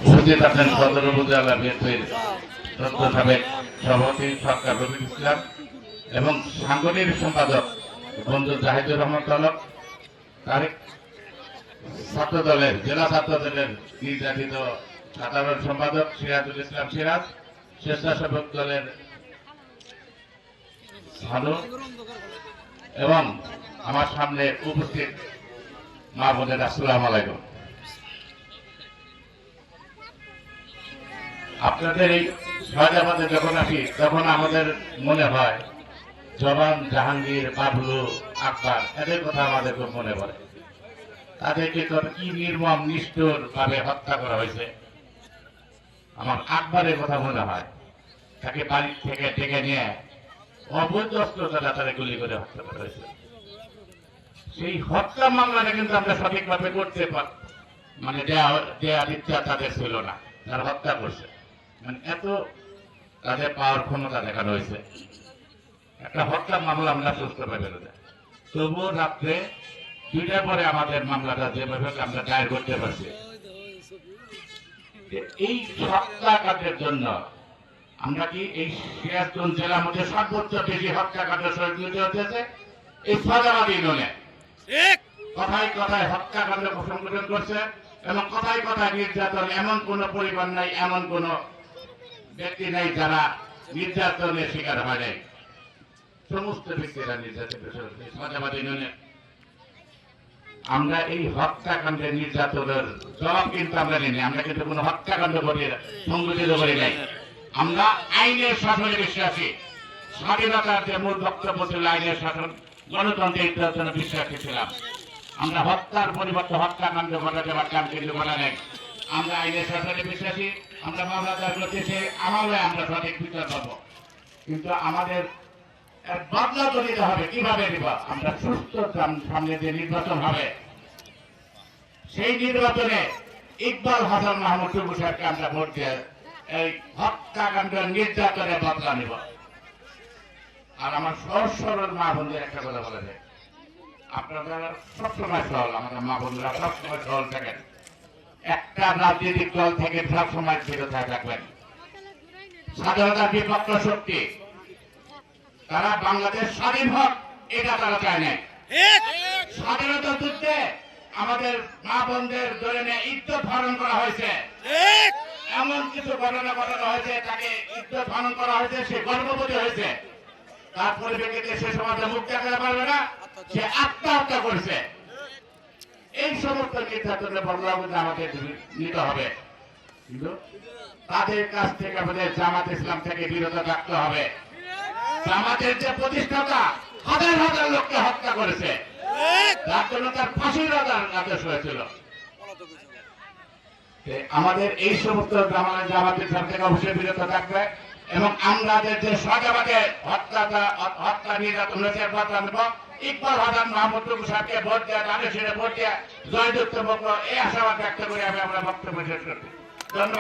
উপস্থিত আছেন সদর উপজেলা বিএনপির সদ্য সাবেক সভাপতি সরকার রফিক ইসলাম এবং সাংগঠনিক সম্পাদক বন্ধু জাহিদুর রহমান তলব, তারেক ছাত্র দলের জেলা ছাত্র দলের নির্যাতিত সাধারণ সম্পাদক সিরাজুল ইসলাম সিরাজ, স্বেচ্ছাসেবক দলের ভালো এবং আমার সামনে উপস্থিত মা বোনের আসসালামু আলাইকুম। আপনাদের এই শাহজাবাদে যখন আসি তখন আমাদের মনে হয় জবান, জাহাঙ্গীর, বাবলু, আকবর এদের কথা আমাদের খুব মনে পড়ে। তাদেরকে কি নির্মম নিষ্ঠুর ভাবে হত্যা করা হয়েছে। আমার আকবরের কথা মনে হয়, তাকে বাড়ি থেকে ডেকে নিয়ে অবৈধ অস্ত্র দ্বারা তাদের গুলি করে হত্যা করা হয়েছে। সেই হত্যা মামলাটা কিন্তু আমরা সঠিকভাবে করতে মানে দেওয়ার ইচ্ছা তাদের ছিল না, তারা হত্যা করছে। মানে এত তাদের পাওয়ার ক্ষমতা দেখানো হয়েছে। একটা হত্যা মামলা আমরা সুস্থভাবে বেরোতে, তবুও রাত্রে 2টার পরে আমাদের মামলাটা যেভাবে আমরা দায়ের করতে পারছি। এই হত্যাকাণ্ডের জন্য আমরা কি এই সিরাজগঞ্জ জেলার মধ্যে সর্বোচ্চ বেশি হত্যাকাণ্ডের শহীদ হতেছে এই শাহজাবাদ ইউনিয়নে। কথায় কথায় হত্যাকাণ্ড সংগঠন করছে এবং কথায় কথায় নির্যাতন। এমন কোন পরিবার নাই, এমন কোন ব্যক্তি নাই যারা নির্যাতনের শিকার হয় নাই। সমস্ত ব্যক্তিরা নির্যাতিত শাহজাবাদ ইউনিয়নে। আমরা এই হত্যাকাণ্ডের নির্যাতনের জবাব কিন্তু আমরা নিই। আমরা কিন্তু কোন হত্যাকাণ্ড করি সংগঠিত করি নাই। আমরা আইনের শাসনে বিশ্বাসী। স্বাধীনতার যে মূল বক্তব্য ছিল আইনের শাসন, গণতন্ত্রের নির্যাতনে বিশ্বাসী ছিলাম। আমরা হত্যার পরিবর্তে হত্যাকাণ্ড ঘটাতে পারতাম, কিন্তু ঘটা নেই। আমরা আইনের শাসনে বিশ্বাসী। আমরা মামলা দায়ের করতেছি, আমলে আমরা সঠিক বিচার পাবো। কিন্তু আমাদের বদলা তো নিতে হবে। কিভাবে নিব? আমরা সুস্থ সামনে যে নির্বাচন হবে, সেই নির্বাচনে ইকবাল হাসান মাহমুদ টুকু সাহেবকে আমরা ভোট দিয়ে এই হত্যাকাণ্ড নির্যাতনে বদলা নিব। আর আমার সহজ সরল মা বন্ধুদের একটা কথা বলে যায়, আপনারা সবসময় সহল, আমাদের মা বন্ধুরা সবসময় সহল থাকেন। একটা রাজনৈতিক দল থেকে সবসময় বিরত থাকবেন। স্বাধীনতার বিপক্ষ শক্তি, তারা বাংলাদেশ স্বাধীন হোক এটা তারা চায় না। স্বাধীনতা যুদ্ধে আমাদের মা বোনদের ধরে নিয়ে ইজ্জত হরণ করা হয়েছে। এমন কিছু ঘটনা ঘটানো হয়েছে, তাকে ইজ্জত হরণ করা হয়েছে, সে গর্ভবতী হয়েছে। তার পরিপ্রেক্ষিতে সে সমাজে মুখ দেখাতে পারবে না, সে আত্মহত্যা করেছে। এই সমস্ত নির্যাতনের বদলা আমাদের নিতে হবে। কিন্তু তাদের কাছ থেকে আমাদের জামাত ইসলাম থেকে বিরত থাকতে হবে। জামাতের যে প্রতিষ্ঠাতা হাজার হাজার লোককে হত্যা করেছে, তার জন্য তার ফাঁসির আদেশ হয়েছিল। আমাদের এই সমস্ত জামাত ইসলাম থেকে অবশ্যই বিরত থাকবে এবং আমাদের যে শাহজাবাদে হত্যা নির্যাতন হয়েছে বদলা নেব। ইকবাল হাসান মাহমুদ টুকু সাহেবকে ভোট দেওয়া, তাদের সেটা ভোট দেওয়া জয়যুক্ত এই আশাবাদ ব্যক্ত করে আমরা বক্তব্য শেষ করছি। ধন্যবাদ।